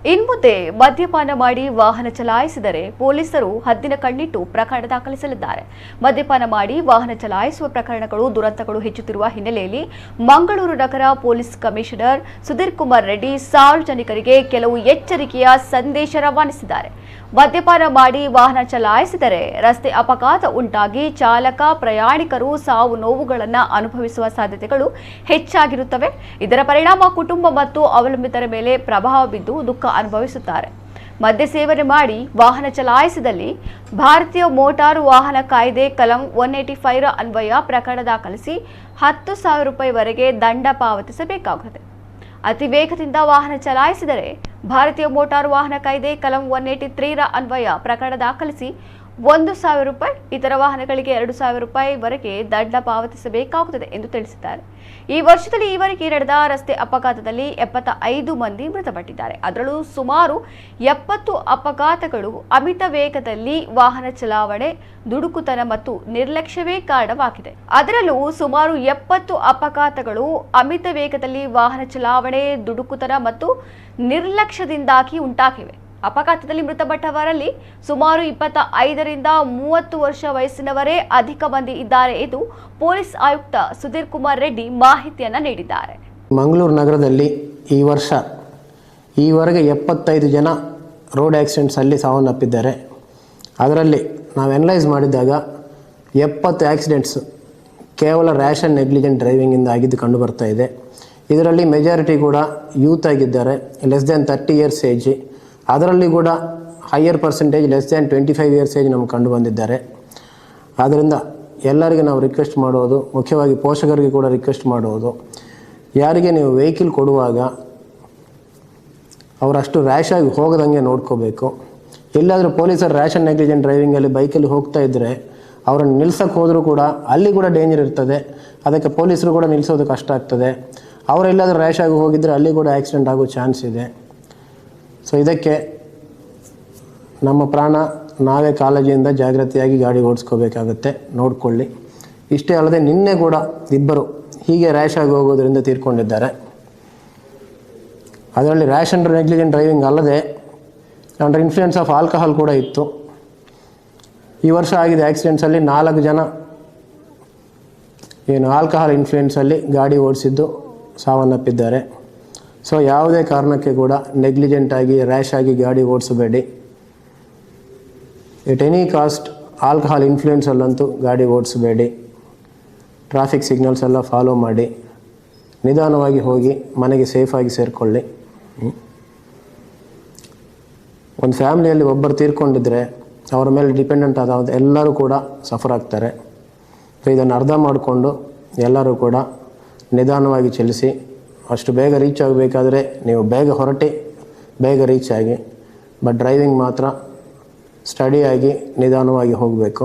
ಇನ್ಮುಂದೆ ಮದ್ಯಪಾನ ಮಾಡಿ ವಾಹನ ಚಲಾಯಿಸಿದರೆ ಪೊಲೀಸರು ಹದ್ದಿನ ಕಣ್ಣಿಟ್ಟು ಪ್ರಕರಣ ದಾಖಲಿಸಲಿದ್ದಾರೆ. ಮದ್ಯಪಾನ ಮಾಡಿ ವಾಹನ ಚಲಾಯಿಸುವ ಪ್ರಕರಣಗಳು ದುರಂತಗಳು ಹೆಚ್ಚುತ್ತಿರುವ ಹಿನ್ನೆಲೆಯಲ್ಲಿ ಮಂಗಳೂರು ನಗರ ಪೊಲೀಸ್ ಕಮಿಷನರ್ ಸುಧೀರ್ ಕುಮಾರ್ ರೆಡ್ಡಿ ಸಾರ್ವಜನಿಕರಿಗೆ ಕೆಲವು ಎಚ್ಚರಿಕೆಯ ಸಂದೇಶ ರವಾನಿಸಿದ್ದಾರೆ. ಮದ್ಯಪಾನ ಮಾಡಿ ವಾಹನ ಚಲಾಯಿಸಿದರೆ ರಸ್ತೆ ಅಪಘಾತ ಉಂಟಾಗಿ ಚಾಲಕ ಪ್ರಯಾಣಿಕರು ಸಾವು ನೋವುಗಳನ್ನು ಅನುಭವಿಸುವ ಸಾಧ್ಯತೆಗಳು ಹೆಚ್ಚಾಗಿರುತ್ತವೆ. ಇದರ ಪರಿಣಾಮ ಕುಟುಂಬ ಮತ್ತು ಅವಲಂಬಿತರ ಮೇಲೆ ಪ್ರಭಾವ ಬಿದ್ದು ದುಃಖ ಅನುಭವಿಸುತ್ತಾರೆ. ಮದ್ಯ ಸೇವನೆ ಮಾಡಿ ವಾಹನ ಚಲಾಯಿಸಿದಲ್ಲಿ ಭಾರತೀಯ ಮೋಟಾರು ವಾಹನ ಕಾಯ್ದೆ ಕಲಂ 185 ಅನ್ವಯ ಪ್ರಕರಣ ದಾಖಲಿಸಿ 10,000 ರೂಪಾಯಿವರೆಗೆ ದಂಡ ಪಾವತಿಸಬೇಕಾಗುತ್ತದೆ. ಅತಿ ವೇಗದಿಂದ ವಾಹನ ಚಲಾಯಿಸಿದರೆ ಭಾರತೀಯ ಮೋಟಾರು ವಾಹನ ಕಾಯ್ದೆ ಕಲಂ 183 ಅನ್ವಯ ಪ್ರಕರಣ ದಾಖಲಿಸಿ 1,000 ರೂಪಾಯಿ, ಇತರ ವಾಹನಗಳಿಗೆ 2,000 ರೂಪಾಯಿವರೆಗೆ ದಂಡ ಪಾವತಿಸಬೇಕಾಗುತ್ತದೆ ಎಂದು ತಿಳಿಸಿದ್ದಾರೆ. ಈ ವರ್ಷದಲ್ಲಿ ಈವರೆಗೆ ನಡೆದ ರಸ್ತೆ ಅಪಘಾತದಲ್ಲಿ 75 ಮಂದಿ ಮೃತಪಟ್ಟಿದ್ದಾರೆ. ಅದರಲ್ಲೂ ಸುಮಾರು 70 ಅಪಘಾತಗಳು ಅಮಿತ ವೇಗದಲ್ಲಿ ವಾಹನ ಚಲಾವಣೆ, ದುಡುಕುತನ ಮತ್ತು ನಿರ್ಲಕ್ಷ್ಯವೇ ಕಾರಣವಾಗಿದೆ. ಅದರಲ್ಲೂ ಸುಮಾರು 70 ಅಪಘಾತಗಳು ಅಮಿತ ವೇಗದಲ್ಲಿ ವಾಹನ ಚಲಾವಣೆ, ದುಡುಕುತನ ಮತ್ತು ನಿರ್ಲಕ್ಷ್ಯದಿಂದಾಗಿ ಉಂಟಾಗಿವೆ. ಅಪಘಾತದಲ್ಲಿ ಮೃತಪಟ್ಟವರಲ್ಲಿ ಸುಮಾರು 25ರಿಂದ 30 ವರ್ಷ ವಯಸ್ಸಿನವರೇ ಅಧಿಕ ಮಂದಿ ಇದ್ದಾರೆ ಎಂದು ಪೊಲೀಸ್ ಆಯುಕ್ತ ಸುಧೀರ್ ಕುಮಾರ್ ರೆಡ್ಡಿ ಮಾಹಿತಿಯನ್ನು ನೀಡಿದ್ದಾರೆ. ಮಂಗಳೂರು ನಗರದಲ್ಲಿ ಈ ವರ್ಷ ಈವರೆಗೆ 75 ಜನ ರೋಡ್ ಆಕ್ಸಿಡೆಂಟ್ಸ್ ಅಲ್ಲಿ ಸಾವನ್ನಪ್ಪಿದ್ದಾರೆ. ಅದರಲ್ಲಿ ನಾವು ಅನಲೈಸ್ ಮಾಡಿದಾಗ 70 ಆಕ್ಸಿಡೆಂಟ್ಸ್ ಕೇವಲ ರ್ಯಾಶ್ ಆ್ಯಂಡ್ ನೆಗ್ಲಿಜೆಂಟ್ ಡ್ರೈವಿಂಗಿಂದ ಆಗಿದ್ದು ಕಂಡು ಬರ್ತಾ ಇದೆ. ಇದರಲ್ಲಿ ಮೆಜಾರಿಟಿ ಕೂಡ ಯೂತ್ ಆಗಿದ್ದಾರೆ, ಲೆಸ್ ದ್ಯಾನ್ 30 ಇಯರ್ಸ್ ಏಜ್. ಅದರಲ್ಲಿ ಕೂಡ higher percentage less than 25 years age ನಮ್ಗೆ ಕಂಡು ಬಂದಿದ್ದಾರೆ. ಆದ್ದರಿಂದ ಎಲ್ಲರಿಗೆ ನಾವು ರಿಕ್ವೆಸ್ಟ್ ಮಾಡೋದು, ಮುಖ್ಯವಾಗಿ ಪೋಷಕರಿಗೆ ಕೂಡ ರಿಕ್ವೆಸ್ಟ್ ಮಾಡೋದು, ಯಾರಿಗೆ ನೀವು ವೆಹಿಕಲ್ ಕೊಡುವಾಗ ಅವರಷ್ಟು ರ್ಯಾಶ್ ಆಗಿ ಹೋಗದಂಗೆ ನೋಡ್ಕೋಬೇಕು. ಎಲ್ಲಾದರೂ ಪೊಲೀಸರು ರ್ಯಾಶ್ ಆ್ಯಂಡ್ ನೆಗ್ಲಿಜೆಂಟ್ ಡ್ರೈವಿಂಗಲ್ಲಿ ಬೈಕಲ್ಲಿ ಹೋಗ್ತಾ ಇದ್ದರೆ ಅವರನ್ನು ನಿಲ್ಸಕ್ಕೆ ಹೋದರೂ ಕೂಡ ಅಲ್ಲಿ ಕೂಡ ಡೇಂಜರ್ ಇರ್ತದೆ. ಅದಕ್ಕೆ ಪೊಲೀಸರು ಕೂಡ ನಿಲ್ಲಿಸೋದು ಕಷ್ಟ ಆಗ್ತದೆ. ಅವರೆಲ್ಲಾದರೂ ರ್ಯಾಶ್ ಆಗಿ ಹೋಗಿದ್ದರೆ ಅಲ್ಲಿ ಕೂಡ ಆಕ್ಸಿಡೆಂಟ್ ಆಗೋ ಚಾನ್ಸ್ ಇದೆ. ಸೊ ಇದಕ್ಕೆ ನಮ್ಮ ಪ್ರಾಣ ನಾವೇ ಕಾಳಜಿಯಿಂದ ಜಾಗೃತಿಯಾಗಿ ಗಾಡಿ ಓಡಿಸ್ಕೋಬೇಕಾಗತ್ತೆ, ನೋಡಿಕೊಳ್ಳಿ. ಇಷ್ಟೇ ಅಲ್ಲದೆ ನಿನ್ನೆ ಕೂಡ ಇಬ್ಬರು ಹೀಗೆ ರ್ಯಾಶ್ ಆಗಿ ಹೋಗೋದ್ರಿಂದ ತೀರ್ಕೊಂಡಿದ್ದಾರೆ. ಅದರಲ್ಲಿ ರ್ಯಾಶ್ ಅಂಡರ್ ನೆಗ್ಲಿಜೆಂಟ್ ಡ್ರೈವಿಂಗ್ ಅಲ್ಲದೆ ಅಂಡರ್ ಇನ್ಫ್ಲೂಯೆನ್ಸ್ ಆಫ್ ಆಲ್ಕಹಾಲ್ ಕೂಡ ಇತ್ತು. ಈ ವರ್ಷ ಆಗಿದೆ ಆಕ್ಸಿಡೆಂಟ್ಸಲ್ಲಿ 4 ಜನ ಆಲ್ಕಹಾಲ್ ಇನ್ಫ್ಲೂಯೆನ್ಸಲ್ಲಿ ಗಾಡಿ ಓಡಿಸಿದ್ದು ಸಾವನ್ನಪ್ಪಿದ್ದಾರೆ. ಸೊ ಯಾವುದೇ ಕಾರಣಕ್ಕೆ ಕೂಡ ನೆಗ್ಲಿಜೆಂಟ್ ಆಗಿ ರ್ಯಾಶ್ ಆಗಿ ಗಾಡಿ ಓಡಿಸಬೇಡಿ. ಎಟ್ ಎನಿ ಕಾಸ್ಟ್ ಆಲ್ಕಹಾಲ್ ಇನ್ಫ್ಲೂಯೆನ್ಸಲ್ಲಂತೂ ಗಾಡಿ ಓಡಿಸಬೇಡಿ. ಟ್ರಾಫಿಕ್ ಸಿಗ್ನಲ್ಸ್ ಎಲ್ಲ ಫಾಲೋ ಮಾಡಿ ನಿಧಾನವಾಗಿ ಹೋಗಿ ಮನೆಗೆ ಸೇಫಾಗಿ ಸೇರಿಕೊಳ್ಳಿ. ಒಂದು ಫ್ಯಾಮಿಲಿಯಲ್ಲಿ ಒಬ್ಬರು ತೀರ್ಕೊಂಡಿದ್ರೆ ಅವರ ಮೇಲೆ ಡಿಪೆಂಡೆಂಟ್ ಆದ ಎಲ್ಲರೂ ಕೂಡ ಸಫರ್ ಆಗ್ತಾರೆ. ಸೊ ಇದನ್ನು ಅರ್ಥ ಮಾಡಿಕೊಂಡು ಎಲ್ಲರೂ ಕೂಡ ನಿಧಾನವಾಗಿ ಚಲಿಸಿ. ಅಷ್ಟು ಬೇಗ ರೀಚ್ ಆಗಬೇಕಾದ್ರೆ ನೀವು ಬೇಗ ಹೊರಟಿ ಬೇಗ ರೀಚ್ ಆಗಿ, ಬಟ್ ಡ್ರೈವಿಂಗ್ ಮಾತ್ರ ಸ್ಟಡಿಯಾಗಿ ನಿಧಾನವಾಗಿ ಹೋಗಬೇಕು.